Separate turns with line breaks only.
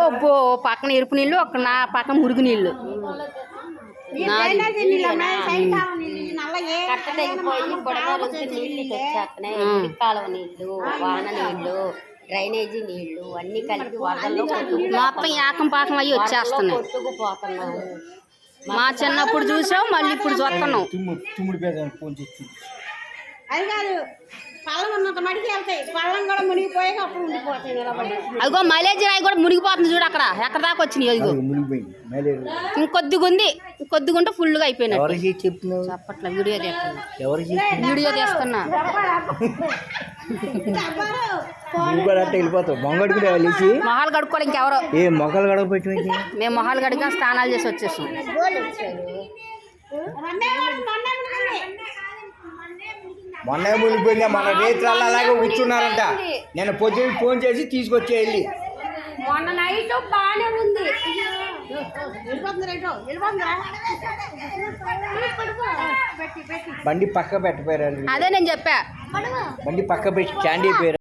ఒబ్బో పక్కన ఎరుపు నీళ్ళు ఒక నా పక్కన మురుగు నీళ్ళు
కాలువ నీళ్లు వాన నీళ్లు డ్రైనేజీ నీళ్లు అన్ని కలిపి వరదల్లో
మొత్తం ఏకం పాకం అయ్యి వచ్చేస్తున్నాయి.
కొట్టుకుపోతున్నాము.
మా చిన్నప్పుడు చూసాం, మళ్ళీ ఇప్పుడు చూస్తున్నాం.
అది కాదు పళ్ళం ఉన్నంత మడికి వెళ్తాయి, పళ్ళం కూడా మునిగిపోయాక అప్పుడు ఉండిపోతాయి.
అదిగో మైలేజ్ రాయి కూడా మునిగిపోతుంది చూడు, అక్కడ ఎక్కడ దాకా వచ్చినాయి. అదిగో ఇంకొద్దిగా ఉంది, ఇంకొద్దిగా ఉంటే ఫుల్గా అయిపోయినాయి. చెప్పట్లా, వీడియో తీస్తున్నా.
వెళ్ళిపోతావు
మొహాలు కడుక్కోవాలి ఇంకెవరో.
మొక్కలు గడపట్టి
మేము మొహాలు కడిగా స్నానాలు చేసి వచ్చేసాం.
మొన్న మునిగిపోయిందా, మన రేత్రాలు అలాగే కూర్చున్నారంట. నేను పొద్దున్న ఫోన్ చేసి తీసుకొచ్చి వెళ్ళి
మొన్న నైట్ బాగానే ఉంది.
బండి పక్క పెట్టిపోయారు.
అదే నేను చెప్పా,
బండి పక్క పెట్టి క్యాండీ అయిపోయారు.